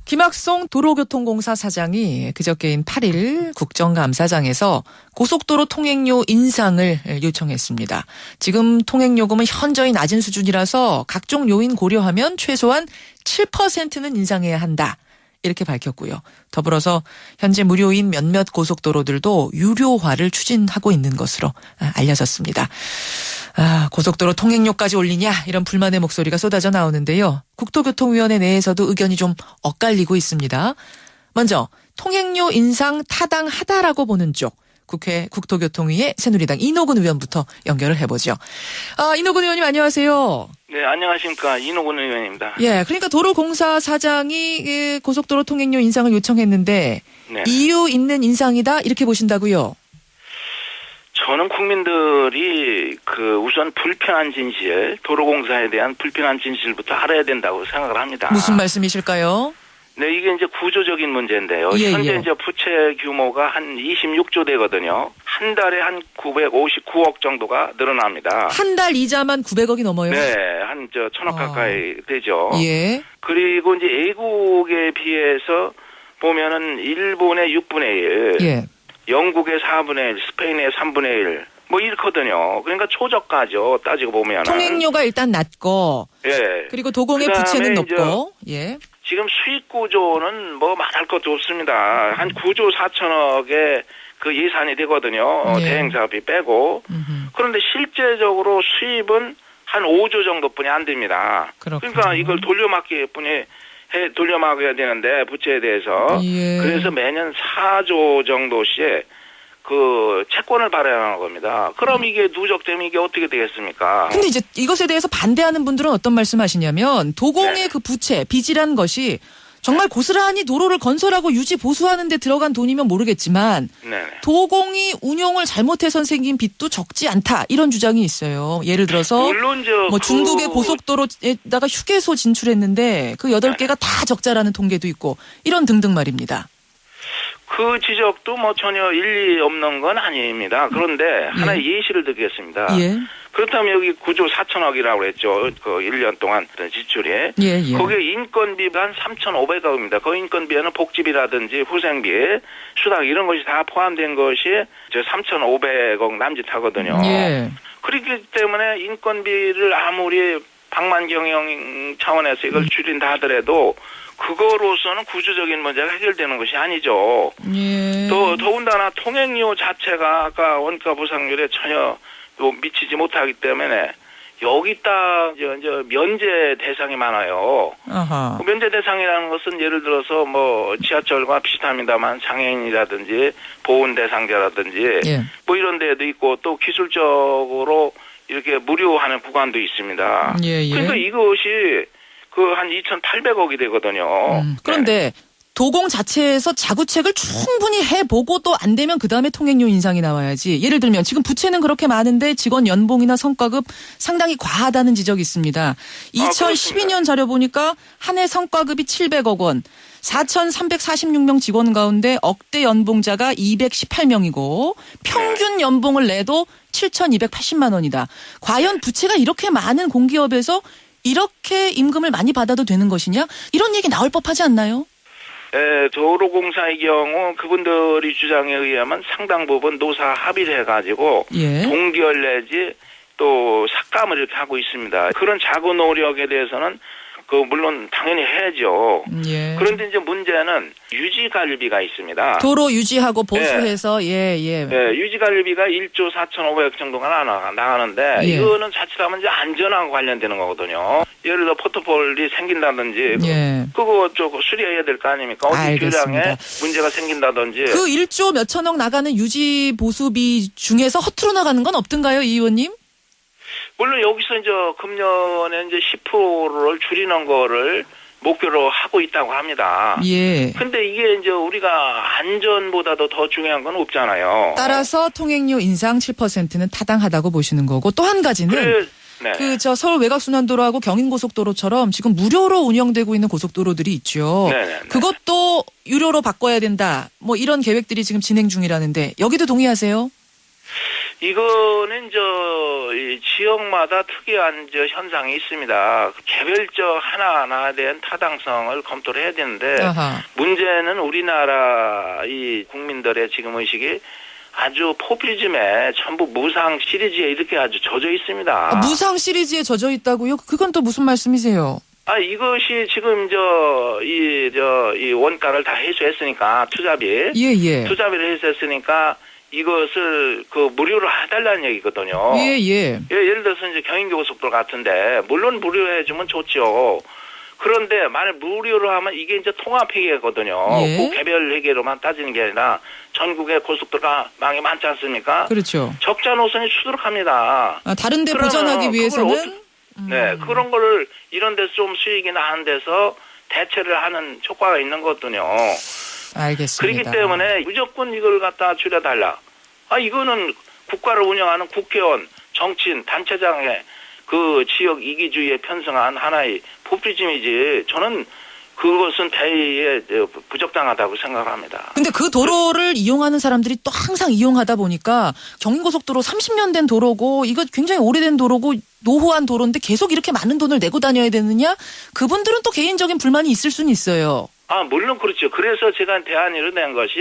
김학송 도로교통공사 사장이 그저께인 8일 국정감사장에서 고속도로 통행료 인상을 요청했습니다. 지금 통행요금은 현저히 낮은 수준이라서 각종 요인 고려하면 최소한 7%는 인상해야 한다. 이렇게 밝혔고요. 더불어서 현재 무료인 몇몇 고속도로들도 유료화를 추진하고 있는 것으로 알려졌습니다. 고속도로 통행료까지 올리냐 이런 불만의 목소리가 쏟아져 나오는데요. 국토교통위원회 내에서도 의견이 좀 엇갈리고 있습니다. 먼저 통행료 인상 타당하다라고 보는 쪽 국회 국토교통위의 새누리당 이노근 의원부터 연결을 해보죠. 이노근 의원님 안녕하세요. 네, 안녕하십니까. 이노근 의원입니다. 예, 그러니까 도로공사 사장이 고속도로 통행료 인상을 요청했는데 네. 이유 있는 인상이다 이렇게 보신다고요? 저는 국민들이 우선 불편한 진실, 도로공사에 대한 불편한 진실부터 알아야 된다고 생각을 합니다. 무슨 말씀이실까요? 네, 이게 이제 구조적인 문제인데요. 현재 이제 부채 규모가 한 26조 되거든요. 한 달에 한 959억 정도가 늘어납니다. 한 달 이자만 900억이 넘어요? 네, 한 1,000억 가까이 되죠. 예. 그리고 이제 외국에 비해서 보면은 일본의 6분의 1. 예. 영국의 4분의 1, 스페인의 3분의 1, 뭐 이렇거든요. 그러니까 초저가죠. 따지고 보면. 통행료가 일단 낮고, 예. 그리고 도공의 부채는 높고, 예. 지금 수익 구조는 뭐 말할 것도 없습니다. 한 9조 4천억의 그 예산이 되거든요. 예. 대행 사업이 빼고. 그런데 실제적으로 수입은 한 5조 정도뿐이 안 됩니다. 그렇군요. 그러니까 이걸 돌려막아야 되는데 부채에 대해서 예. 그래서 매년 4조 정도씩 그 채권을 발행하는 겁니다. 그럼 이게 누적되면 이게 어떻게 되겠습니까? 근데 이제 이것에 대해서 반대하는 분들은 어떤 말씀하시냐면 도공의 네. 그 부채, 빚이란 것이 정말 고스란히 도로를 건설하고 유지 보수하는 데 들어간 돈이면 모르겠지만 네네. 도공이 운용을 잘못해서 생긴 빚도 적지 않다 이런 주장이 있어요. 예를 들어서 물론 뭐 중국의 고속도로에다가 휴게소 진출했는데 그 8개가 다 적자라는 통계도 있고 이런 등등 말입니다. 그 지적도 뭐 전혀 일리 없는 건 아닙니다. 그런데 하나의 예시를 드리겠습니다. 예. 그렇다면 여기 9조 4천억이라고 그랬죠. 그 1년 동안 지출이. 예. 거기에 인건비가 한 3,500억입니다. 그 인건비에는 복지비라든지 후생비, 수당 이런 것이 다 포함된 것이 3,500억 남짓하거든요. 예. 그렇기 때문에 인건비를 아무리 방만경영 차원에서 이걸 줄인다 하더라도 그거로서는 구조적인 문제가 해결되는 것이 아니죠. 예. 더군다나 통행료 자체가 아까 원가 보상률에 전혀 미치지 못하기 때문에 여기다 이제 면제 대상이 많아요. 아하. 면제 대상이라는 것은 예를 들어서 뭐 지하철과 비슷합니다만 장애인이라든지 보훈 대상자라든지 예. 뭐 이런 데도 있고 또 기술적으로 이렇게 무료하는 구간도 있습니다. 예. 그러니까 이것이 한 2,800억이 되거든요. 그런데 도공 자체에서 자구책을 충분히 해보고 또 안 되면 그다음에 통행료 인상이 나와야지. 예를 들면 지금 부채는 그렇게 많은데 직원 연봉이나 성과급 상당히 과하다는 지적이 있습니다. 2012년 자료 보니까 한 해 성과급이 700억 원. 4,346명 직원 가운데 억대 연봉자가 218명이고 평균 연봉을 내도 7,280만 원이다. 과연 부채가 이렇게 많은 공기업에서 이렇게 임금을 많이 받아도 되는 것이냐? 이런 얘기 나올 법하지 않나요? 네, 도로공사의 경우 그분들이 주장에 의하면 상당 부분 노사 합의를 해가지고 예. 동결 내지 또 삭감을 이렇게 하고 있습니다. 그런 자구 노력에 대해서는 물론 당연히 해야죠. 예. 그런데 이제 문제는 유지관리비가 있습니다. 도로 유지하고 보수해서 예. 네, 유지관리비가 1조 4,500억 정도가 나가는데 예. 이거는 자칫하면 이제 안전하고 관련되는 거거든요. 예를 들어 포트폴이 생긴다든지 예. 그거 수리해야 될 거 아닙니까? 어디 교량에 문제가 생긴다든지. 그 1조 몇천억 나가는 유지 보수비 중에서 허투루 나가는 건 없던가요, 이 의원님? 물론 여기서 이제 금년에 이제 10%를 줄이는 거를 목표로 하고 있다고 합니다. 예. 근데 이게 이제 우리가 안전보다도 더 중요한 건 없잖아요. 따라서 통행료 인상 7%는 타당하다고 보시는 거고 또 한 가지는 서울 외곽순환도로하고 경인고속도로처럼 지금 무료로 운영되고 있는 고속도로들이 있죠. 그것도 유료로 바꿔야 된다. 뭐 이런 계획들이 지금 진행 중이라는데 여기도 동의하세요? 이거는 이 지역마다 특이한 현상이 있습니다. 개별적 하나하나에 대한 타당성을 검토를 해야 되는데 아하. 문제는 우리나라 이 국민들의 지금 의식이 아주 포퓰리즘에 전부 무상 시리즈에 이렇게 아주 젖어 있습니다. 무상 시리즈에 젖어 있다고요? 그건 또 무슨 말씀이세요? 이것이 지금 이 원가를 다 해소했으니까 투자비. 예. 투자비를 해소했으니까 이것을 무료로 해달라는 얘기거든요. 예. 예를 들어서 이제 경인고속도로 같은데 물론 무료로 해주면 좋죠. 그런데 만약 무료로 하면 이게 이제 통합회계거든요. 예. 그 개별 회계로만 따지는 게 아니라 전국의 고속도로가 많이 많지 않습니까? 그렇죠. 적자 노선이 추락합니다. 다른 데 보전하기 위해서는 네, 그런 거를 이런 데서 좀 수익이 나는 데서 대체를 하는 효과가 있는 거거든요. 알겠습니다. 그렇기 때문에 무조건 이걸 갖다 줄여달라. 이거는 국가를 운영하는 국회의원, 정치인, 단체장의 그 지역 이기주의에 편승한 하나의 포퓰리즘이지 저는 그것은 대의에 부적당하다고 생각을 합니다. 근데 그 도로를 이용하는 사람들이 또 항상 이용하다 보니까 경인고속도로 30년 된 도로고 이거 굉장히 오래된 도로고 노후한 도로인데 계속 이렇게 많은 돈을 내고 다녀야 되느냐? 그분들은 또 개인적인 불만이 있을 수는 있어요. 물론 그렇죠. 그래서 제가 대안으로 낸 것이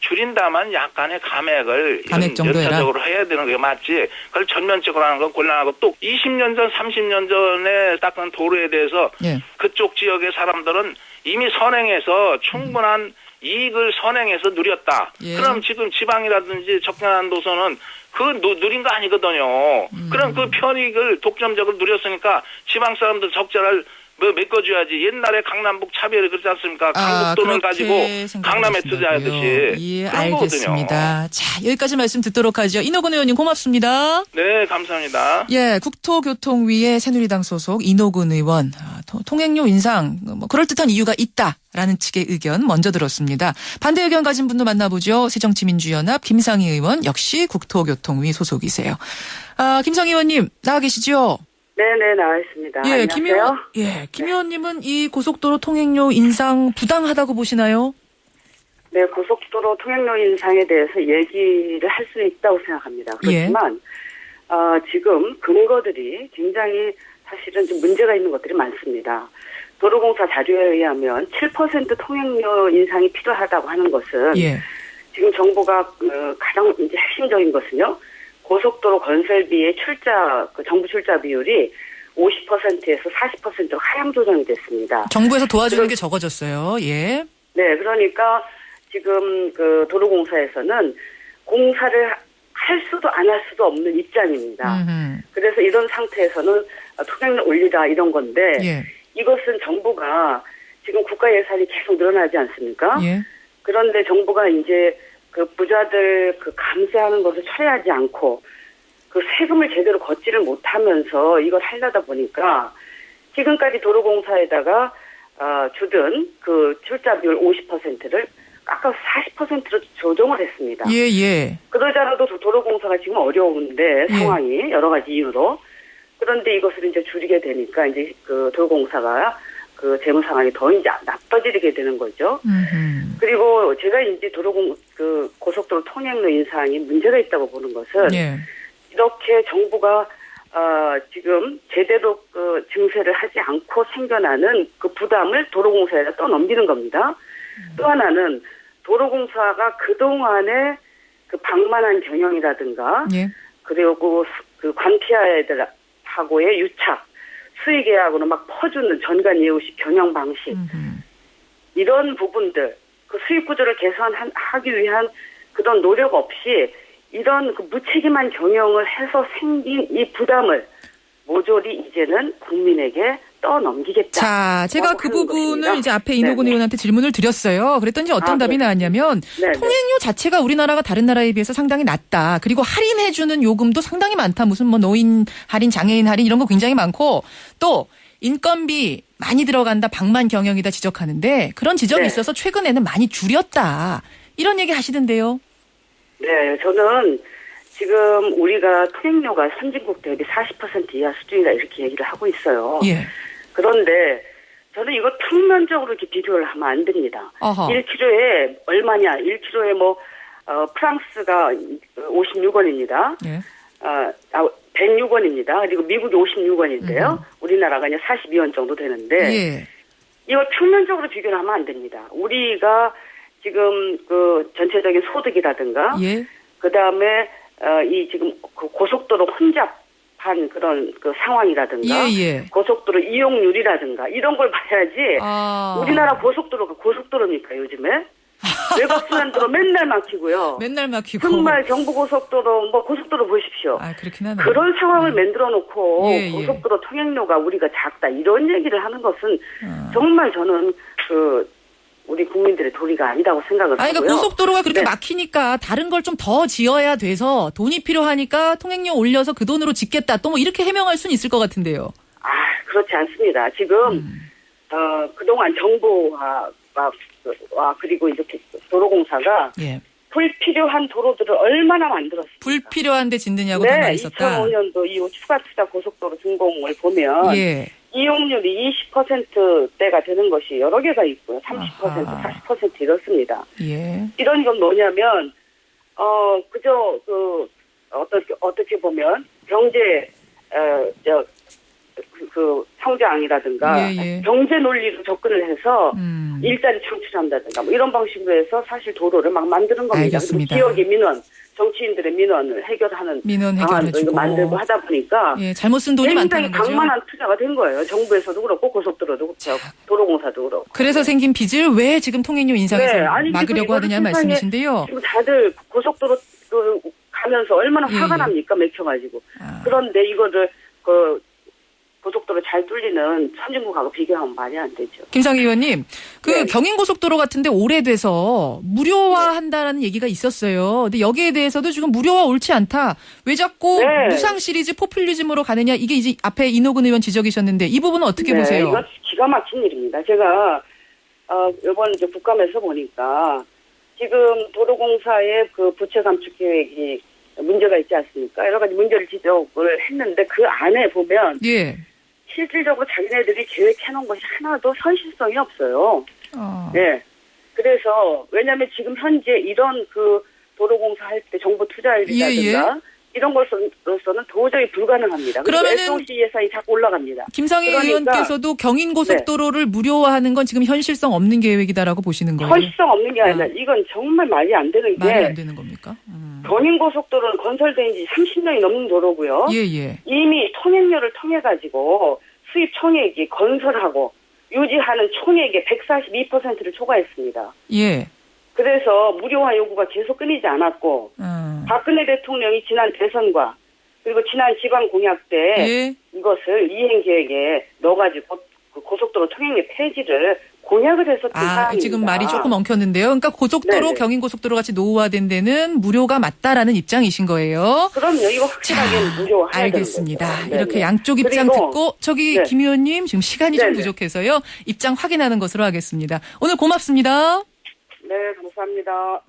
줄인다만 약간의 감액을 감액 정도 연차적으로 해야 되는 게 맞지. 그걸 전면적으로 하는 건 곤란하고 또 20년 전, 30년 전에 닦은 도로에 대해서 그쪽 지역의 사람들은 이미 선행해서 충분한 이익을 선행해서 누렸다. 그럼 지금 지방이라든지 접견한 노선은 누린 거 아니거든요. 그럼 그 편익을 독점적으로 누렸으니까 지방 사람들 적자를 메꿔줘야지. 옛날에 강남북 차별이 그렇지 않습니까? 강북돈을 가지고 강남에 투자하듯이. 예, 알겠습니다. 자, 여기까지 말씀 듣도록 하죠. 인호근 의원님 고맙습니다. 네, 감사합니다. 예, 국토교통위의 새누리당 소속 인호근 의원. 통행료 인상 그럴듯한 이유가 있다라는 측의 의견 먼저 들었습니다. 반대 의견 가진 분도 만나보죠. 새정치민주연합 김상희 의원 역시 국토교통위 소속이세요. 김상희 의원님 나와 계시죠? 네네, 나와 있습니다. 안녕하세요. 김 의원님은 이 고속도로 통행료 인상 부당하다고 보시나요? 네, 고속도로 통행료 인상에 대해서 얘기를 할 수 있다고 생각합니다. 그렇지만 지금 근거들이 굉장히 사실은 좀 문제가 있는 것들이 많습니다. 도로공사 자료에 의하면 7% 통행료 인상이 필요하다고 하는 것은 지금 정부가 가장 이제 핵심적인 것은요. 고속도로 건설비의 정부 출자 비율이 50%에서 40%로 하향 조정이 됐습니다. 정부에서 도와주는 게 적어졌어요. 예. 네, 그러니까 지금 도로공사에서는 공사를 할 수도 안 할 수도 없는 입장입니다. 그래서 이런 상태에서는 통행료 올리다 이런 건데 이것은 정부가 지금 국가 예산이 계속 늘어나지 않습니까? 그런데 정부가 이제 부자들 감세하는 것을 처리하지 않고 세금을 제대로 걷지를 못하면서 이걸 하려다 보니까 지금까지 도로공사에다가 주던 출자 비율 50%를 깎아서 40%로 조정을 했습니다. 그러지 않아도 도로공사가 지금 어려운데 상황이 여러 가지 이유로 그런데 이것을 이제 줄이게 되니까 이제 도로공사가 재무 상황이 더 이제 나빠지게 되는 거죠. 그리고 제가 이제 고속도로 통행료 인상이 문제가 있다고 보는 것은 이렇게 정부가 지금 제대로 증세를 하지 않고 생겨나는 부담을 도로공사에다 떠넘기는 겁니다. 또 하나는 도로공사가 그동안에 방만한 경영이라든가 그리고 관피아들하고의 유착 수의계약으로 막 퍼주는 전관예우식 경영 방식 이런 부분들 수익 구조를 개선하기 위한 그런 노력 없이 이런 무책임한 경영을 해서 생긴 이 부담을 모조리 이제는 국민에게 떠넘기겠다. 자, 제가 그 부분을 이제 앞에 인호근 의원한테 질문을 드렸어요. 그랬더니 어떤 답이 나왔냐면 통행료 자체가 우리나라가 다른 나라에 비해서 상당히 낮다. 그리고 할인해주는 요금도 상당히 많다. 무슨 노인 할인, 장애인 할인 이런 거 굉장히 많고 또 인건비 많이 들어간다. 방만 경영이다 지적하는데 그런 지적이 있어서 최근에는 많이 줄였다. 이런 얘기 하시던데요. 네, 저는 지금 우리가 통행료가 선진국 대비 40% 이하 수준이다 이렇게 얘기를 하고 있어요. 그런데 저는 이거 평면적으로 이렇게 비교를 하면 안 됩니다. 1km에 얼마냐, 1km에 프랑스가 56원입니다. 예. 106원입니다. 그리고 미국이 56원인데요. 우리나라가 이제 42원 정도 되는데 예. 이걸 평면적으로 비교를 하면 안 됩니다. 우리가 지금 그 전체적인 소득이라든가 예. 그다음에 이 지금 그 고속도로 혼잡한 그런 그 상황이라든가 예. 고속도로 이용률이라든가 이런 걸 봐야지 우리나라 고속도로가 고속도로입니까 요즘에? 외곽순환도로 맨날 막히고요. 맨날 막히고. 정말 경부고속도로 뭐 고속도로 보십시오. 그렇긴 하네요. 그런 상황을 만들어 놓고 예. 고속도로 통행료가 우리가 작다 이런 얘기를 하는 것은 정말 저는 우리 국민들의 도리가 아니라고 생각을 하고요. 그러니까 고속도로가 그렇게 네. 막히니까 다른 걸 좀 더 지어야 돼서 돈이 필요하니까 통행료 올려서 그 돈으로 짓겠다. 또 뭐 이렇게 해명할 수는 있을 것 같은데요. 그렇지 않습니다. 지금 그동안 정부와 그리고 이렇게 도로공사가 예. 불필요한 도로들을 얼마나 만들었습니까? 불필요한데 짓느냐고 더 많이 썼다. 2005년도 이후 추가 투자 고속도로 준공을 보면 예. 이용률이 20%대가 되는 것이 여러 개가 있고요. 30%, 40% 이렇습니다. 예. 이런 건 뭐냐면 그저 어떻게 보면 경제 성장이라든가 경제 논리로 접근을 해서 일자리 창출한다든가 뭐 이런 방식으로 해서 사실 도로를 막 만드는 겁니다. 알겠습니다. 지역의 민원, 정치인들의 민원을 해결하는 방안도 만들고 하다 보니까 잘못 쓴 돈이 많다는 거죠. 굉장히 방만한 투자가 된 거예요. 정부에서도 그렇고 고속도로도 그렇고 도로공사도 그렇고. 그래서 생긴 빚을 왜 지금 통행료 인상해서 막으려고 하느냐 말씀이신데요. 지금 다들 고속도로 가면서 얼마나 화가 납니까? 맥혀가지고. 그런데 이거를 고속도로 잘 뚫리는 선진국하고 비교하면 말이 안 되죠. 김상희 의원님, 경인고속도로 같은데 오래돼서 무료화한다라는 얘기가 있었어요. 근데 여기에 대해서도 지금 무료화 옳지 않다. 왜 자꾸 무상 시리즈 포퓰리즘으로 가느냐. 이게 이제 앞에 이노근 의원 지적이셨는데 이 부분은 어떻게 보세요? 이거 기가 막힌 일입니다. 제가 이번 이제 국감에서 보니까 지금 도로공사의 그 부채 감축 계획이 문제가 있지 않습니까? 여러 가지 문제를 지적을 했는데 그 안에 보면 실질적으로 자기네들이 계획해놓은 것이 하나도 현실성이 없어요. 네. 그래서 왜냐하면 지금 현재 이런 그 도로공사 할 때 정부 투자율이라든가 이런 것으로서는 도저히 불가능합니다. 그러면은 SOC 예산이 자꾸 올라갑니다. 김상희 의원께서도 경인고속도로를 무료화하는 건 지금 현실성 없는 계획이다라고 보시는 거예요? 현실성 없는 게 아니라 이건 정말 말이 안 되는 게 말이 안 되는 겁니까? 경인고속도로는 건설된 지 30년이 넘는 도로고요. 이미 통행료를 통해 가지고 수입 총액이 건설하고 유지하는 총액의 142%를 초과했습니다. 그래서 무료화 요구가 계속 끊이지 않았고 박근혜 대통령이 지난 대선과 그리고 지난 지방 공약 때 이것을 이행 계획에 넣어가지고 그 고속도로 통행료 폐지를 공약을 했었던 사항입니다. 지금 말이 조금 엉켰는데요. 그러니까 고속도로 경인고속도로 같이 노후화된 데는 무료가 맞다라는 입장이신 거예요. 그럼요. 이거 확실하게 무료화해야 알겠습니다. 이렇게 양쪽 입장 듣고 김 의원님 지금 시간이 좀 부족해서요. 입장 확인하는 것으로 하겠습니다. 오늘 고맙습니다. 네, 감사합니다.